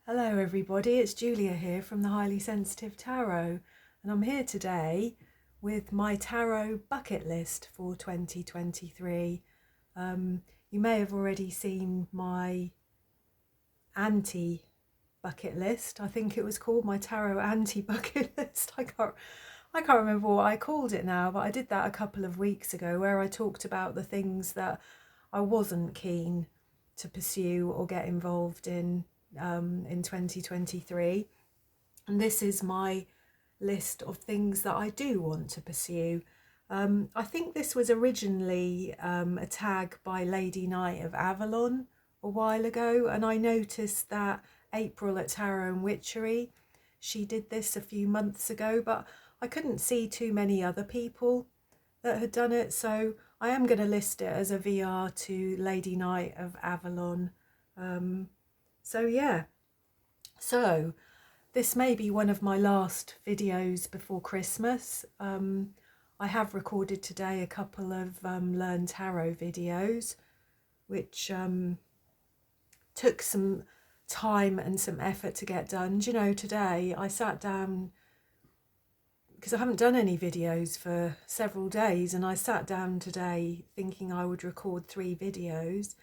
Hello everybody, it's Julia here from the Highly Sensitive Tarot, and I'm here today with my tarot bucket list for 2023. You may have already seen my anti-bucket list. I think it was called my tarot anti-bucket list. I can't remember what I called it now, but I did that a couple of weeks ago where I talked about the things that I wasn't keen to pursue or get involved in 2023, and this is my list of things that I do want to pursue. I think this was originally a tag by Lady Knight of Avalon a while ago, and I noticed that April at Tarot and Witchery, she did this a few months ago, but I couldn't see too many other people that had done it, so I am going to list it as a VR to Lady Knight of Avalon. So this may be one of my last videos before Christmas. I have recorded today a couple of Learn Tarot videos, which took some time and some effort to get done. Do you know, today I sat down, because I haven't done any videos for several days, and I sat down today thinking I would record 3 videos.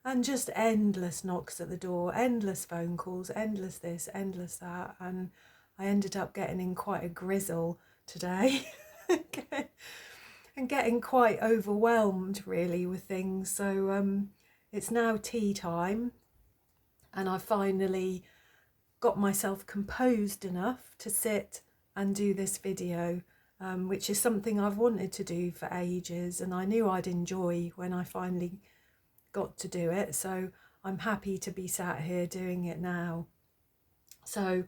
And just endless knocks at the door, endless phone calls, endless this, endless that. And I ended up getting in quite a grizzle today and getting quite overwhelmed really with things. So it's now tea time, and I finally got myself composed enough to sit and do this video, which is something I've wanted to do for ages, and I knew I'd enjoy when I finally got to do it, so I'm happy to be sat here doing it now. So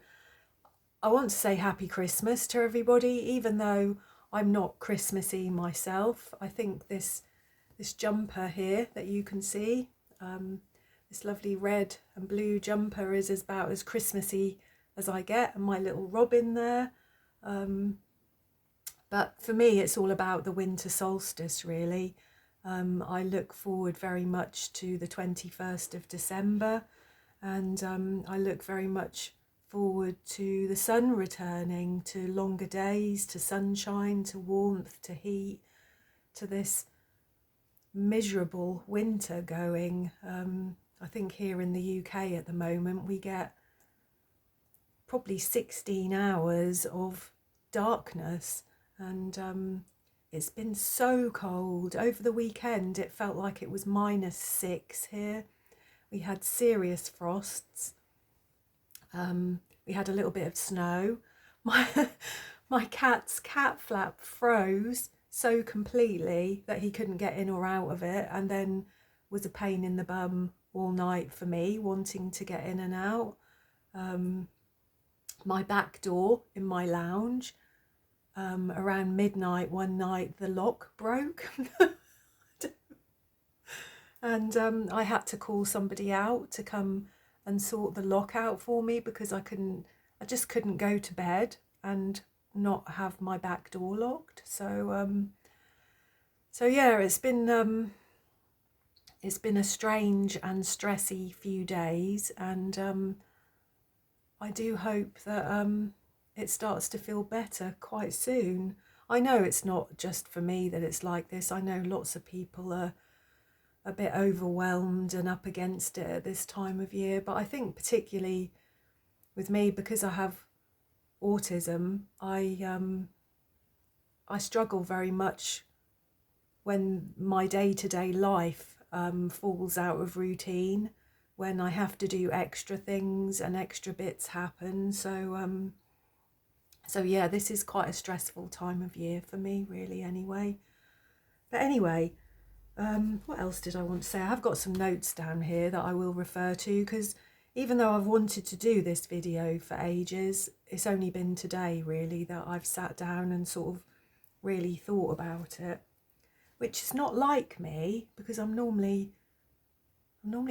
I want to say happy Christmas to everybody, even though I'm not Christmassy myself. I think this jumper here that you can see, this lovely red and blue jumper, is about as Christmassy as I get, and my little robin there. But for me it's all about the winter solstice really. I look forward very much to the 21st of December, and I look very much forward to the sun returning, to longer days, to sunshine, to warmth, to heat, to this miserable winter going. I think here in the UK at the moment we get probably 16 hours of darkness, and it's been so cold. Over the weekend it felt like it was -6 here. We had serious frosts. We had a little bit of snow. My cat's cat flap froze so completely that he couldn't get in or out of it, and then was a pain in the bum all night for me, wanting to get in and out. My back door in my lounge, around midnight one night, the lock broke and I had to call somebody out to come and sort the lock out for me, because I just couldn't go to bed and not have my back door locked. So yeah, it's been a strange and stressy few days, and I do hope that it starts to feel better quite soon. I know it's not just for me that it's like this. I know lots of people are a bit overwhelmed and up against it at this time of year, but I think particularly with me, because I have autism, I struggle very much when my day-to-day life falls out of routine, when I have to do extra things and extra bits happen. So yeah, this is quite a stressful time of year for me really anyway. But anyway, what else did I want to say? I have got some notes down here that I will refer to, because even though I've wanted to do this video for ages, it's only been today really that I've sat down and sort of really thought about it, which is not like me, because I'm normally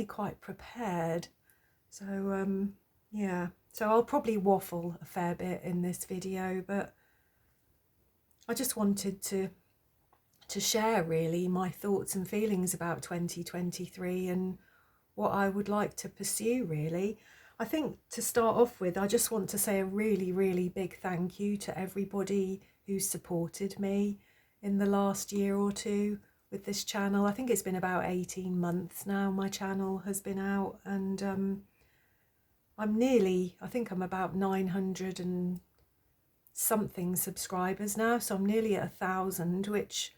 quite prepared. So yeah, so I'll probably waffle a fair bit in this video, but I just wanted to share really my thoughts and feelings about 2023 and what I would like to pursue really. I think to start off with, I just want to say a really, really big thank you to everybody who supported me in the last year or two with this channel. I think it's been about 18 months now my channel has been out, and I think I'm about 900 and something subscribers now, so I'm nearly at 1,000, which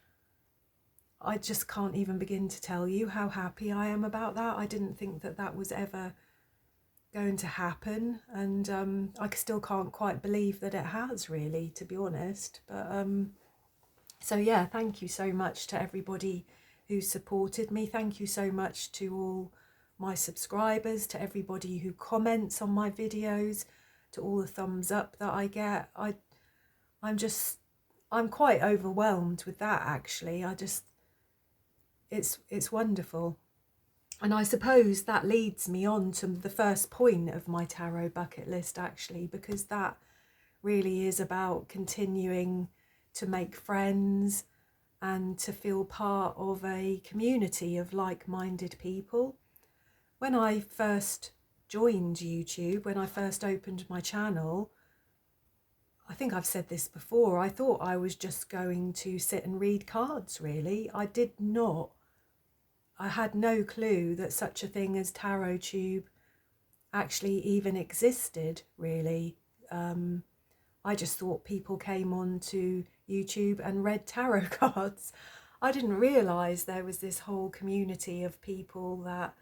I just can't even begin to tell you how happy I am about that. I didn't think that that was ever going to happen, and I still can't quite believe that it has, really, to be honest. But so yeah, thank you so much to everybody who supported me. Thank you so much to all my subscribers, to everybody who comments on my videos, to all the thumbs up that I get. I'm quite overwhelmed with that, actually. It's wonderful. And I suppose that leads me on to the first point of my tarot bucket list, actually, because that really is about continuing to make friends and to feel part of a community of like-minded people. When I first joined YouTube, when I first opened my channel, I think I've said this before, I thought I was just going to sit and read cards, really. I had no clue that such a thing as TarotTube actually even existed, really. I just thought people came onto YouTube and read tarot cards. I didn't realise there was this whole community of people that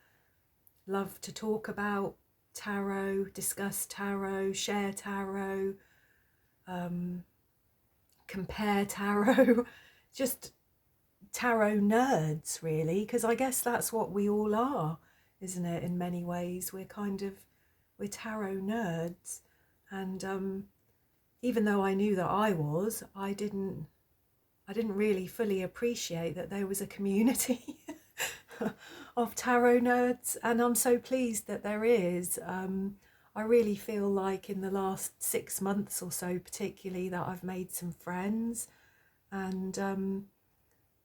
love to talk about tarot, discuss tarot, share tarot, compare tarot, just tarot nerds, really, because I guess that's what we all are, isn't it? In many ways, we're tarot nerds, and even though I knew that I didn't really fully appreciate that there was a community of tarot nerds, and I'm so pleased that there is. I really feel like in the last 6 months or so, particularly, that I've made some friends, and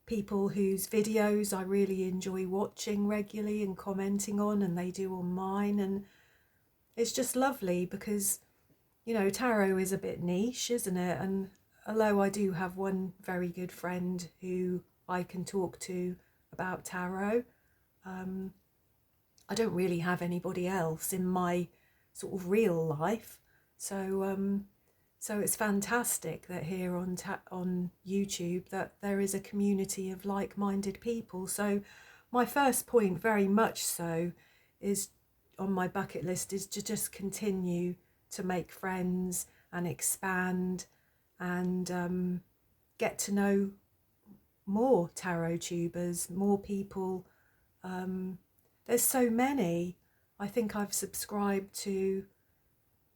people whose videos I really enjoy watching regularly and commenting on, and they do on mine. And it's just lovely because, you know, tarot is a bit niche, isn't it? And although I do have one very good friend who I can talk to about tarot, I don't really have anybody else in my sort of real life. So it's fantastic that here on YouTube that there is a community of like-minded people. So my first point, very much so, is on my bucket list, is to just continue to make friends and expand and get to know more tarot tubers, more people. There's so many. I think I've subscribed to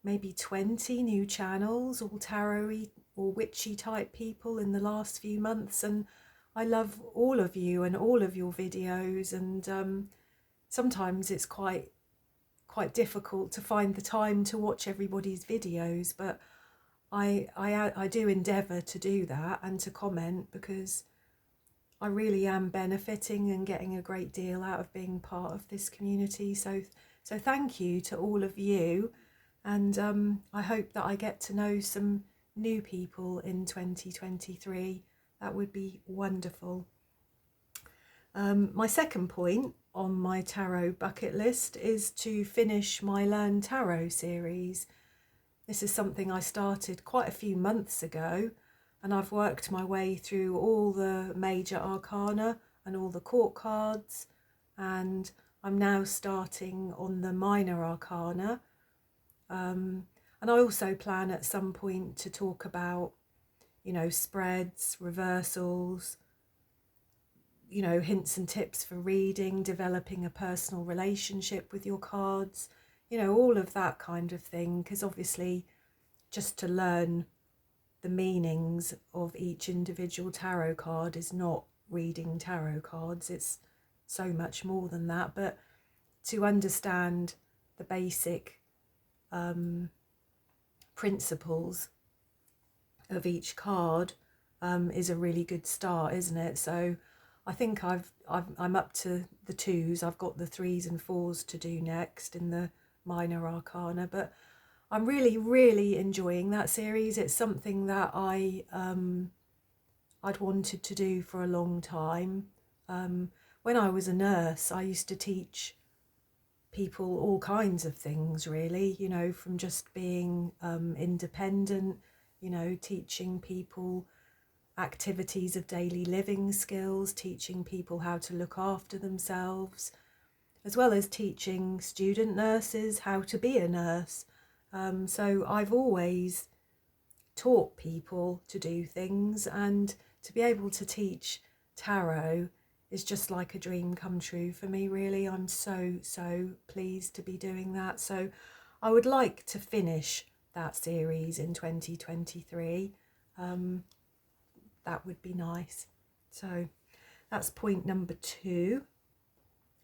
maybe 20 new channels, all tarot-y or witchy type people in the last few months, and I love all of you and all of your videos, and sometimes it's quite difficult to find the time to watch everybody's videos, but I do endeavour to do that and to comment, because I really am benefiting and getting a great deal out of being part of this community. So thank you to all of you, and I hope that I get to know some new people in 2023. That would be wonderful. My second point on my tarot bucket list is to finish my Learn Tarot series. This is something I started quite a few months ago, and I've worked my way through all the major arcana and all the court cards, and I'm now starting on the minor arcana. And I also plan at some point to talk about, you know, spreads, reversals, you know, hints and tips for reading, developing a personal relationship with your cards, you know, all of that kind of thing, because obviously just to learn the meanings of each individual tarot card is not reading tarot cards. It's so much more than that. But to understand the basic principles of each card is a really good start, isn't it? So I think I'm up to the 2s. I've got the 3s and 4s to do next in the minor arcana, but I'm really enjoying that series. It's something that I'd wanted to do for a long time. When I was a nurse, I used to teach people all kinds of things, really, you know, from just being independent, you know, teaching people activities of daily living skills, teaching people how to look after themselves, as well as teaching student nurses how to be a nurse. So I've always taught people to do things, and to be able to teach tarot is just like a dream come true for me, really. I'm so pleased to be doing that. So I would like to finish that series in 2023. That would be nice. So that's point number 2.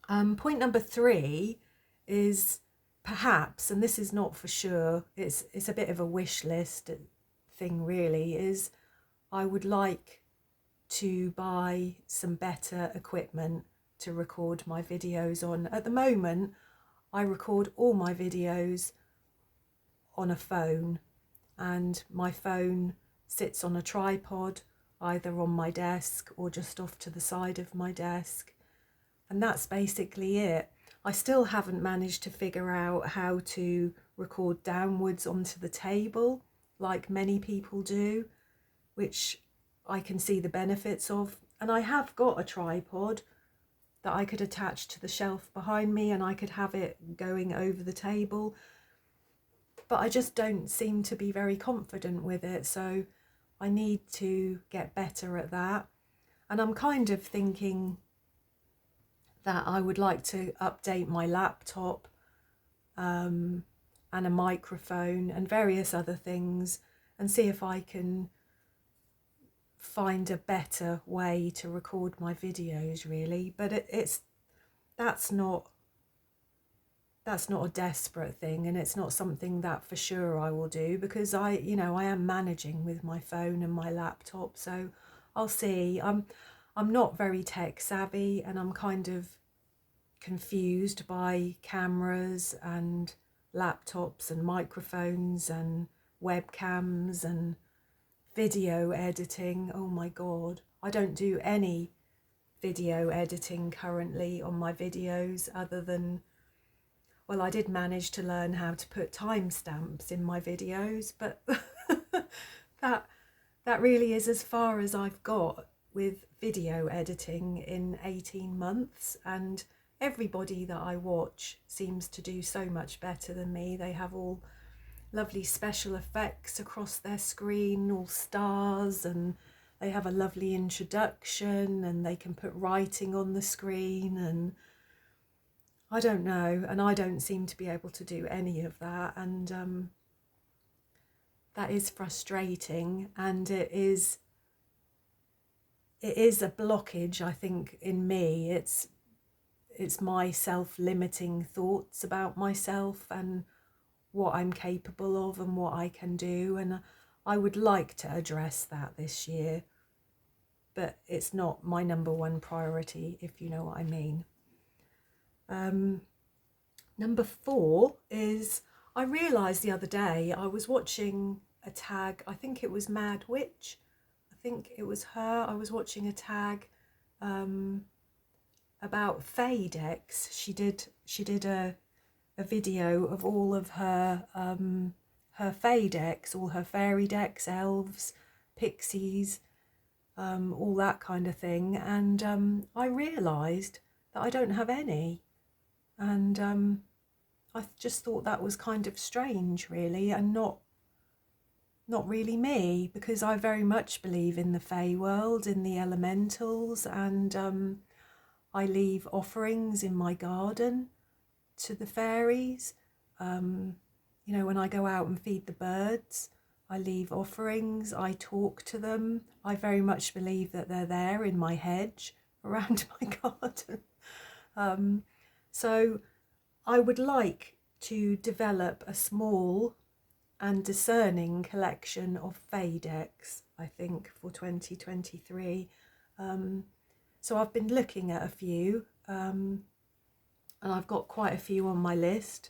Point number 3 is perhaps, and this is not for sure, it's a bit of a wish list thing really, is I would like to buy some better equipment to record my videos on. At the moment, I record all my videos on a phone, and my phone sits on a tripod either on my desk or just off to the side of my desk, and that's basically it. I still haven't managed to figure out how to record downwards onto the table like many people do, which I can see the benefits of. And I have got a tripod that I could attach to the shelf behind me, and I could have it going over the table, but I just don't seem to be very confident with it. So I need to get better at that. And I'm kind of thinking that I would like to update my laptop and a microphone and various other things, and see if I can find a better way to record my videos, really. But that's not a desperate thing, and it's not something that for sure I will do, because I am managing with my phone and my laptop. So I'll see. I'm not very tech savvy, and I'm kind of confused by cameras and laptops and microphones and webcams and video editing. Oh my god, I don't do any video editing currently on my videos, other than, well, I did manage to learn how to put timestamps in my videos, but that really is as far as I've got with video editing in 18 months. And everybody that I watch seems to do so much better than me. They have all lovely special effects across their screen, all stars, and they have a lovely introduction, and they can put writing on the screen, and I don't know, and I don't seem to be able to do any of that, and that is frustrating, and it is a blockage, I think, in me. It's my self-limiting thoughts about myself and what I'm capable of and what I can do, and I would like to address that this year, but it's not my number one priority, if you know what I mean. Number 4 is, I realised the other day I was watching a tag, I think it was Mad Witch, I think it was her. I was watching a tag about Fadex. She did a video of all of her fey decks, all her fairy decks, elves, pixies, all that kind of thing, and I realised that I don't have any, and I just thought that was kind of strange, really, and not really me, because I very much believe in the fey world, in the elementals, and I leave offerings in my garden to the fairies. You know, when I go out and feed the birds, I leave offerings, I talk to them. I very much believe that they're there in my hedge around my garden. So I would like to develop a small and discerning collection of fey decks, I think, for 2023. So I've been looking at a few, and I've got quite a few on my list.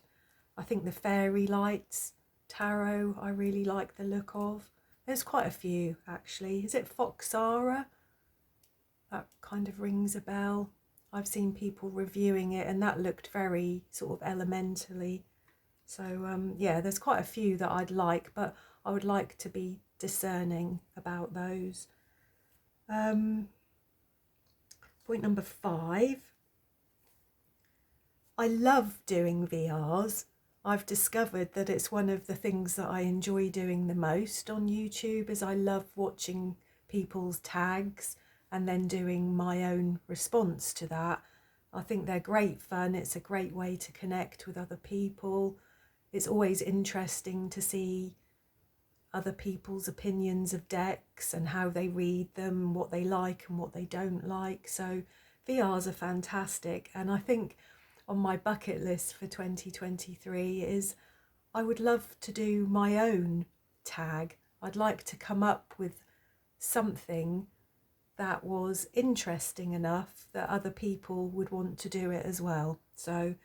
I think the Fairy Lights tarot I really like the look of. There's quite a few actually. Is it Foxara? That kind of rings a bell. I've seen people reviewing it and that looked very sort of elementally. So yeah, there's quite a few that I'd like, but I would like to be discerning about those. Point number 5. I love doing VRs. I've discovered that it's one of the things that I enjoy doing the most on YouTube, is I love watching people's tags and then doing my own response to that. I think they're great fun. It's a great way to connect with other people. It's always interesting to see other people's opinions of decks and how they read them, what they like and what they don't like. So VRs are fantastic, and I think on my bucket list for 2023 is I would love to do my own tag. I'd like to come up with something that was interesting enough that other people would want to do it as well. So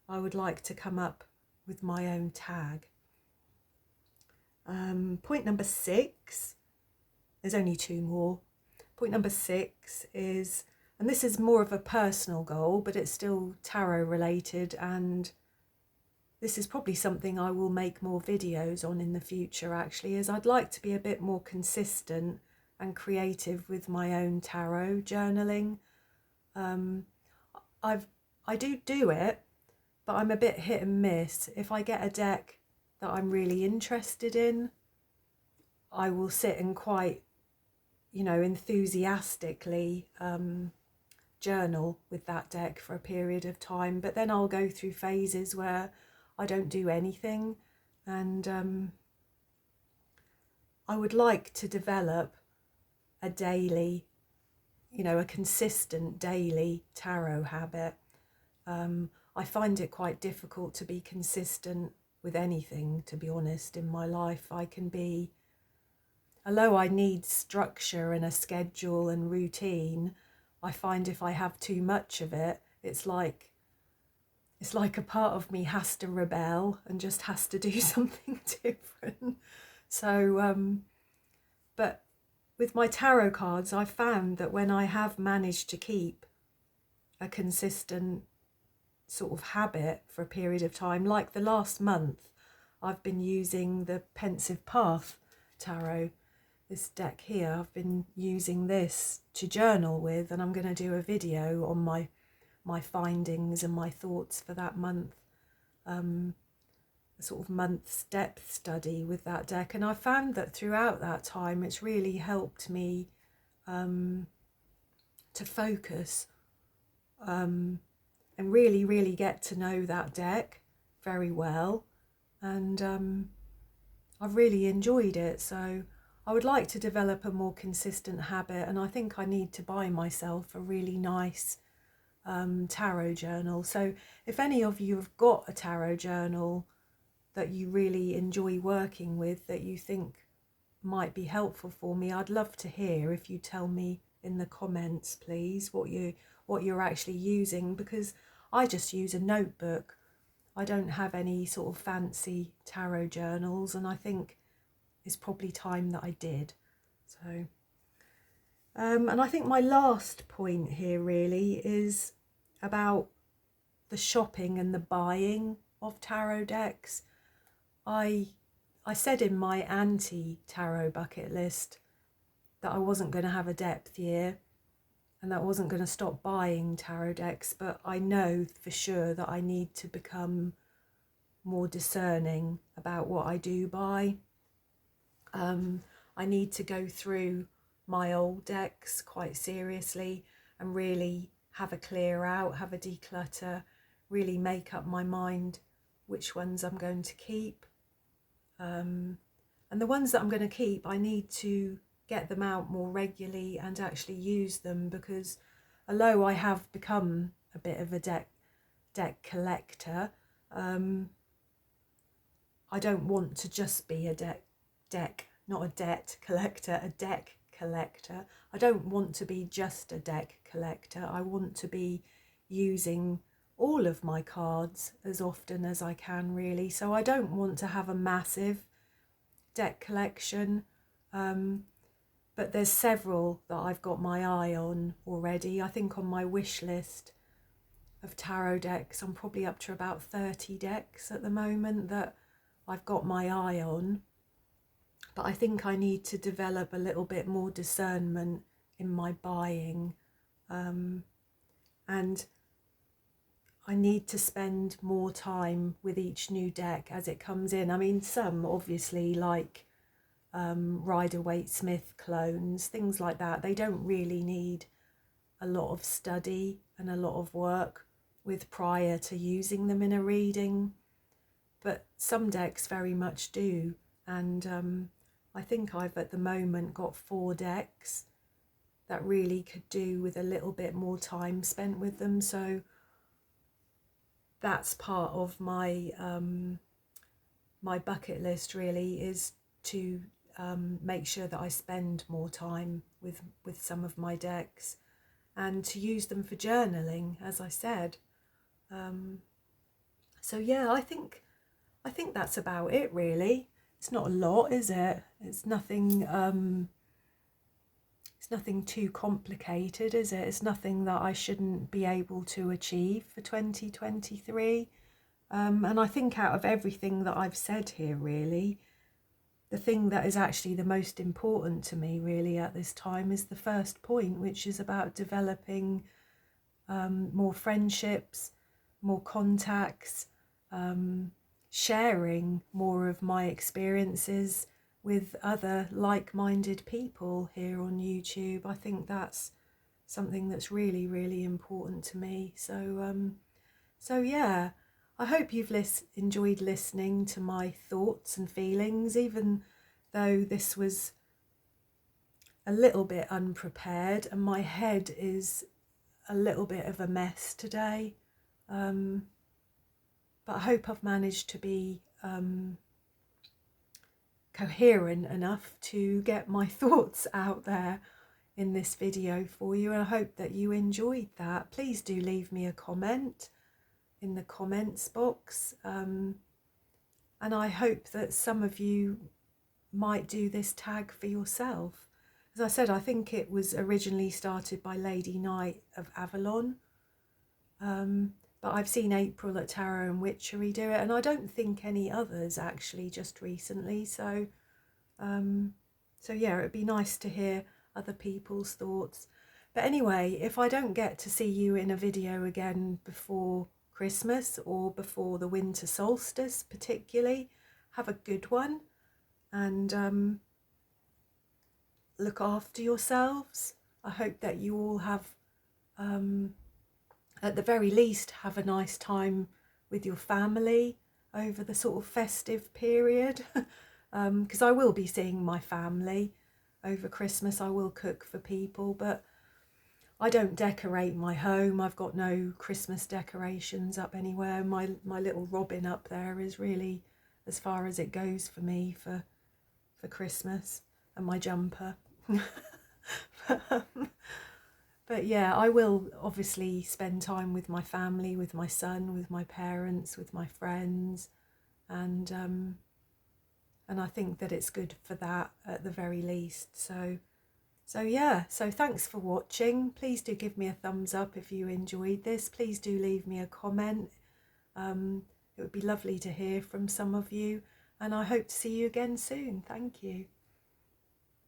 I would like to come up with my own tag. Point number 6, there's only 2 more. Point number 6 is, and this is more of a personal goal, but it's still tarot related, and this is probably something I will make more videos on in the future actually, is I'd like to be a bit more consistent and creative with my own tarot journaling. I do it, but I'm a bit hit and miss. If I get a deck that I'm really interested in, I will sit and quite, enthusiastically journal with that deck for a period of time, but then I'll go through phases where I don't do anything, and I would like to develop a daily, a consistent daily tarot habit. I find it quite difficult to be consistent with anything, to be honest, in my life. Although I need structure and a schedule and routine, I find if I have too much of it, it's like a part of me has to rebel and just has to do something different. So, but with my tarot cards, I found that when I have managed to keep a consistent sort of habit for a period of time, like the last month, I've been using the Pensive Path tarot, this deck here. I've been using this to journal with, and I'm going to do a video on my findings and my thoughts for that month, a sort of month's depth study with that deck. And I found that throughout that time it's really helped me to focus and really get to know that deck very well, and I've really enjoyed it. So I would like to develop a more consistent habit, and I think I need to buy myself a really nice tarot journal. So if any of you have got a tarot journal that you really enjoy working with, that you think might be helpful for me, I'd love to hear if you tell me in the comments, please, what you're actually using, because I just use a notebook. I don't have any sort of fancy tarot journals, and I think it's probably time that I did. So and I think my last point here really is about the shopping and the buying of tarot decks. I said in my anti-tarot bucket list that I wasn't going to have a depth year and that I wasn't going to stop buying tarot decks, but I know for sure that I need to become more discerning about what I do buy. I need to go through my old decks quite seriously and really have a clear out, have a declutter, really make up my mind which ones I'm going to keep. And the ones that I'm going to keep, I need to get them out more regularly and actually use them, because although I have become a bit of a deck collector, I don't want to just be a not a debt collector, a deck collector. I don't want to be just a deck collector. I want to be using all of my cards as often as I can, really. So I don't want to have a massive deck collection, but there's several that I've got my eye on already. I think on my wish list of tarot decks, I'm probably up to about 30 decks at the moment that I've got my eye on. But I think I need to develop a little bit more discernment in my buying, and I need to spend more time with each new deck as it comes in. I mean, some obviously, like Rider-Waite-Smith clones, things like that, they don't really need a lot of study and a lot of work with prior to using them in a reading, but some decks very much do. And I think I've at the moment got 4 decks that really could do with a little bit more time spent with them. So that's part of my my bucket list, really, is to make sure that I spend more time with some of my decks and to use them for journaling, as I said. So yeah, I think that's about it, really. It's not a lot, is it? It's nothing too complicated, is it? It's nothing that I shouldn't be able to achieve for 2023. And I think out of everything that I've said here, really, the thing that is actually the most important to me, really, at this time is the first point, which is about developing more friendships, more contacts, sharing more of my experiences with other like-minded people here on YouTube. I think that's something that's really, really important to me. So yeah, I hope you've enjoyed listening to my thoughts and feelings, even though this was a little bit unprepared and my head is a little bit of a mess today. But I hope I've managed to be coherent enough to get my thoughts out there in this video for you, and I hope that you enjoyed that. Please do leave me a comment in the comments box, and I hope that some of you might do this tag for yourself. As I said, I think it was originally started by Lady Knight of Avalon, but I've seen April at Tarot and Witchery do it, and I don't think any others actually just recently. So yeah, it'd be nice to hear other people's thoughts. But anyway, if I don't get to see you in a video again before Christmas or before the winter solstice particularly, have a good one, and look after yourselves. I hope that you all have, at the very least, have a nice time with your family over the sort of festive period, because I will be seeing my family over Christmas. I will cook for people, but I don't decorate my home. I've got no Christmas decorations up anywhere. My little robin up there is really as far as it goes for me for Christmas, and my jumper. But yeah, I will obviously spend time with my family, with my son, with my parents, with my friends, and I think that it's good for that at the very least. So yeah, so thanks for watching. Please do give me a thumbs up if you enjoyed this. Please do leave me a comment. It would be lovely to hear from some of you, and I hope to see you again soon. Thank you.